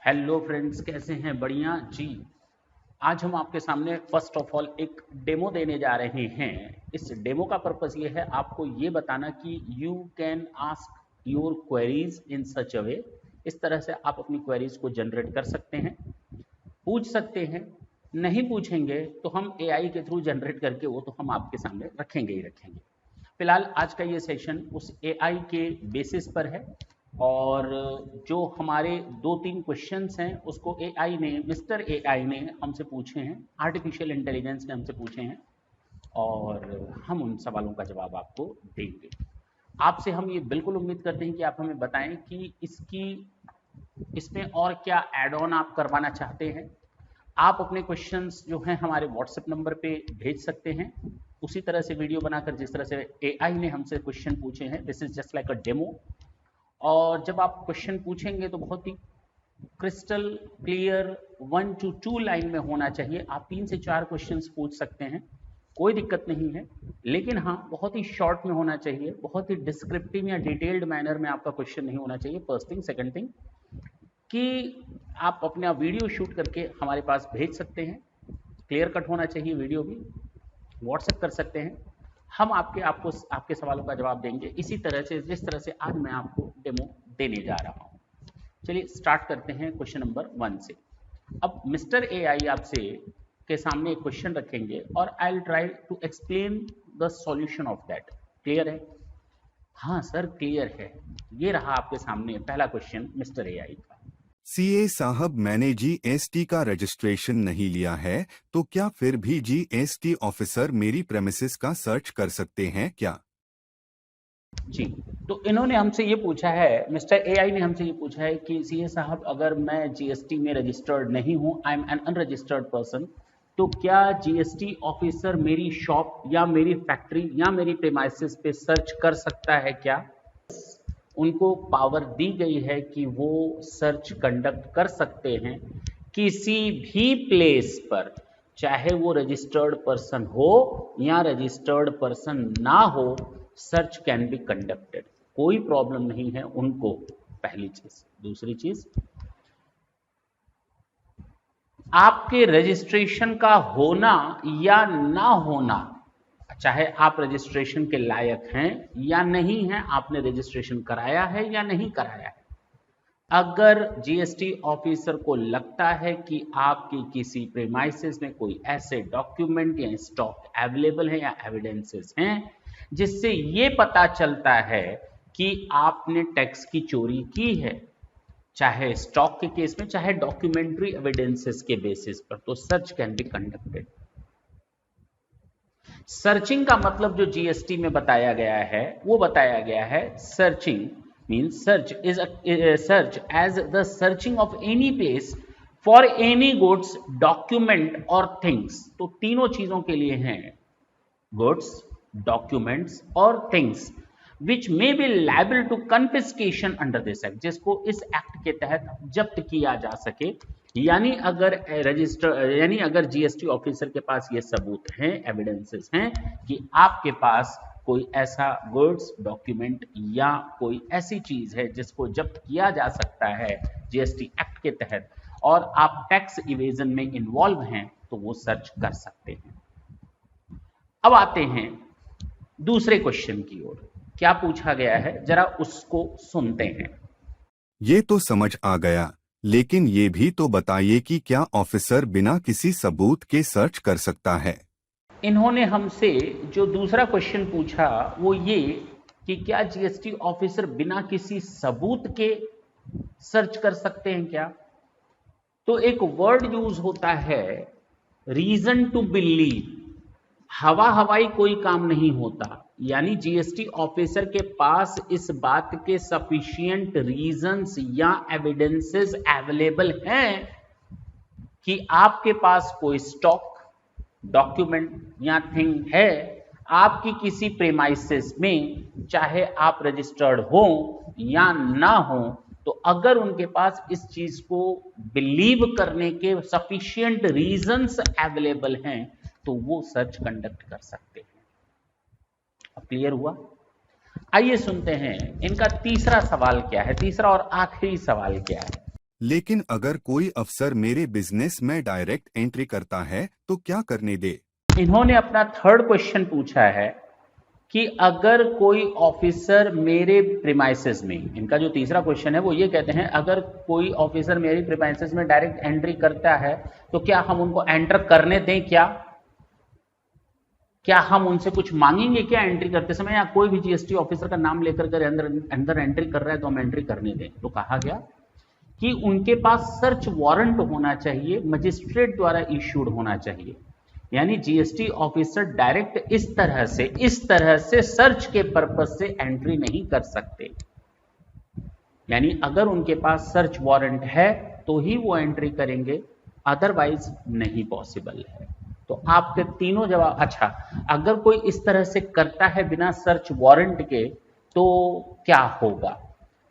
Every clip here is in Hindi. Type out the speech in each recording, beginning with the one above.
हेलो फ्रेंड्स, कैसे हैं? बढ़िया जी। आज हम आपके सामने फर्स्ट ऑफ ऑल एक डेमो देने जा रहे हैं। इस डेमो का पर्पस ये है आपको ये बताना कि you can ask your queries in such a way. इस तरह से आप अपनी क्वेरीज को जनरेट कर सकते हैं, पूछ सकते हैं। नहीं पूछेंगे तो हम एआई के थ्रू जनरेट करके वो तो हम आपके सामने रखेंगे ही रखेंगे। फिलहाल आज का ये सेशन उस एआई के बेसिस पर है और जो हमारे 2-3 क्वेश्चंस हैं उसको एआई ने, मिस्टर एआई ने हमसे पूछे हैं, आर्टिफिशियल इंटेलिजेंस ने हमसे पूछे हैं और हम उन सवालों का जवाब आपको देंगे। आपसे हम ये बिल्कुल उम्मीद करते हैं कि आप हमें बताएं कि इसमें और क्या ऐड ऑन आप करवाना चाहते हैं। आप अपने क्वेश्चंस जो हैं हमारे व्हाट्सएप नंबर पे भेज सकते हैं, उसी तरह से वीडियो बनाकर जिस तरह से एआई ने हमसे क्वेश्चन पूछे हैं। This is just like a demo. और जब आप क्वेश्चन पूछेंगे तो बहुत ही क्रिस्टल क्लियर 1 to 2 लाइन में होना चाहिए। आप 3 से 4 क्वेश्चंस पूछ सकते हैं, कोई दिक्कत नहीं है, लेकिन हाँ बहुत ही शॉर्ट में होना चाहिए, बहुत ही डिस्क्रिप्टिव या डिटेल्ड मैनर में आपका क्वेश्चन नहीं होना चाहिए। First thing. सेकंड थिंग कि आप अपना वीडियो शूट करके हमारे पास भेज सकते हैं, क्लियर कट होना चाहिए वीडियो भी, व्हाट्सएप कर सकते हैं। हम आपके सवालों का जवाब देंगे इसी तरह से जिस तरह से आज मैं आपको डेमो देने जा रहा हूं। चलिए स्टार्ट करते हैं क्वेश्चन नंबर 1 से। अब मिस्टर एआई आपसे के सामने एक क्वेश्चन रखेंगे और I will try to explain the solution of that. Clear है? हाँ सर क्लियर है। ये रहा आपके सामने पहला क्वेश्चन मिस्टर एआई का। सीए साहब, मैंने जीएसटी का रजिस्ट्रेशन नहीं लिया है, तो क्या फिर भी जीएसटी ऑफिसर मेरी प्रेमिसेस का सर्च कर सकते हैं क्या? जी, तो इन्होंने हमसे ये पूछा है, मिस्टर एआई ने हमसे ये पूछा है कि सीए साहब अगर मैं जीएसटी में रजिस्टर्ड नहीं हूँ, I am N unregistered person, तो क्या जीएसटी ऑफिसर मेरी शॉप या मेरी फैक्ट्री या मेरी प्रेमाइसेस पे सर्च कर सकता है क्या? उनको पावर दी गई है कि वो सर्च कंडक्ट कर सकते हैं किसी भी प्लेस पर, चाहे वो रजिस्टर्ड पर्सन हो या रजिस्टर्ड पर्सन ना हो, सर्च कैन बी कंडक्टेड। कोई प्रॉब्लम नहीं है उनको, पहली चीज। दूसरी चीज, आपके रजिस्ट्रेशन का होना या ना होना, चाहे आप रजिस्ट्रेशन के लायक हैं या नहीं हैं, आपने रजिस्ट्रेशन कराया है या नहीं कराया है, अगर जीएसटी ऑफिसर को लगता है कि आपकी किसी प्रेमाइसेस में कोई ऐसे डॉक्यूमेंट या स्टॉक अवेलेबल है या एविडेंसेस हैं जिससे ये पता चलता है कि आपने टैक्स की चोरी की है, चाहे स्टॉक के केस में चाहे डॉक्यूमेंट्री एविडेंसेस के बेसिस पर, तो search can be conducted. Searching का मतलब जो जीएसटी में बताया गया है वो बताया गया है, searching means search as the searching of any place for any goods, document और things। तो तीनों चीजों के लिए हैं, goods, documents और things which may be liable to confiscation under this act, जिसको इस एक्ट के तहत जब्त किया जा सके। यानी अगर जीएसटी ऑफिसर के पास ये सबूत हैं, एविडेंसेस हैं कि आपके पास कोई ऐसा गुड्स, डॉक्यूमेंट या कोई ऐसी चीज है जिसको जब्त किया जा सकता है जीएसटी एक्ट के तहत और आप टैक्स इवेजन में इन्वॉल्व हैं, तो वो सर्च कर सकते हैं। अब आते हैं दूसरे क्वेश्चन की ओर। क्या पूछा गया है जरा उसको सुनते हैं। ये तो समझ आ गया, लेकिन ये भी तो बताइए कि क्या ऑफिसर बिना किसी सबूत के सर्च कर सकता है? इन्होंने हमसे जो दूसरा क्वेश्चन पूछा वो ये कि क्या जीएसटी ऑफिसर बिना किसी सबूत के सर्च कर सकते हैं क्या? तो एक वर्ड यूज होता है रीजन टू बिलीव। हवा हवाई कोई काम नहीं होता, यानी जीएसटी ऑफिसर के पास इस बात के सफिशिएंट रीजंस या एविडेंसेस अवेलेबल हैं कि आपके पास कोई स्टॉक, डॉक्यूमेंट या थिंग है आपकी किसी प्रेमाइसेस में, चाहे आप रजिस्टर्ड हो या ना हो, तो अगर उनके पास इस चीज को बिलीव करने के सफिशिएंट रीजंस अवेलेबल हैं तो वो सर्च कंडक्ट कर सकते हैं। अब क्लियर हुआ? आइए सुनते हैं इनका तीसरा सवाल क्या है, तीसरा और आखिरी सवाल क्या है। लेकिन अगर कोई अफसर मेरे बिजनेस में डायरेक्ट एंट्री करता है तो क्या करने दे? इन्होंने अपना थर्ड क्वेश्चन पूछा है कि अगर कोई ऑफिसर मेरे प्रीमाइसेस में, इनका जो तीसरा क्वेश्चन है वो ये कहते हैं अगर कोई ऑफिसर मेरी प्रीमाइसेस में डायरेक्ट एंट्री करता है तो क्या हम उनको एंटर करने दें? क्या हम उनसे कुछ मांगेंगे क्या एंट्री करते समय, या कोई भी जीएसटी ऑफिसर का नाम लेकर कर अंदर एंट्री कर रहा है तो हम एंट्री करने दें? तो कहा गया कि उनके पास सर्च वारंट होना चाहिए, मजिस्ट्रेट द्वारा इश्यूड होना चाहिए। यानी जीएसटी ऑफिसर डायरेक्ट इस तरह से सर्च के पर्पस से एंट्री नहीं कर सकते। यानी अगर उनके पास सर्च वारंट है तो ही वो एंट्री करेंगे, अदरवाइज नहीं पॉसिबल है। तो आपके तीनों जवाब, अच्छा अगर कोई इस तरह से करता है बिना सर्च वारंट के तो क्या होगा?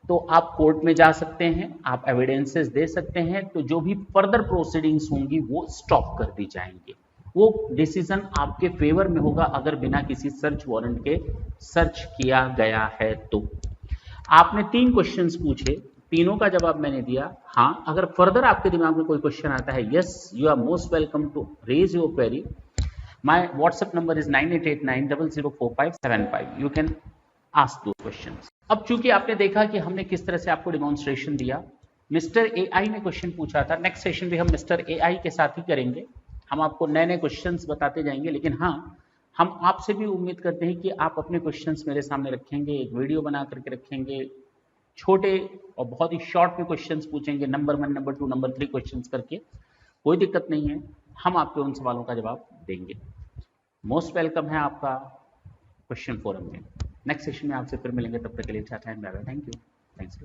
तो आप कोर्ट में जा सकते हैं, आप एविडेंसेस दे सकते हैं, तो जो भी फर्दर प्रोसीडिंग्स होंगी वो स्टॉप कर दी जाएंगी। वो डिसीजन आपके फेवर में होगा अगर बिना किसी सर्च वारंट के सर्च किया गया है तो। आपने 3 क्वेश्चंस पूछे, तीनों का जवाब मैंने दिया। हाँ, अगर फर्दर आपके दिमाग में कोई क्वेश्चन आता है, yes you are most welcome to raise your query. My WhatsApp number is 9889004575। You can ask those questions. अब चूंकि आपने देखा कि हमने किस तरह से आपको डिमॉन्स्ट्रेशन दिया, मिस्टर एआई ने क्वेश्चन पूछा था, नेक्स्ट सेशन भी हम मिस्टर एआई के साथ ही करेंगे। हम आपको नए नए क्वेश्चंस बताते जाएंगे, लेकिन हाँ हम आपसे भी उम्मीद करते हैं कि आप अपने क्वेश्चंस मेरे सामने रखेंगे, एक वीडियो बना करके रखेंगे, छोटे और बहुत ही शॉर्ट में क्वेश्चंस पूछेंगे, नंबर 1, नंबर 2, नंबर 3 क्वेश्चंस करके। कोई दिक्कत नहीं है, हम आपके उन सवालों का जवाब देंगे। मोस्ट वेलकम है आपका क्वेश्चन फोरम में। नेक्स्ट सेशन में आपसे फिर मिलेंगे, तब तक के लिए अच्छा time, bye bye, thank you, thanks.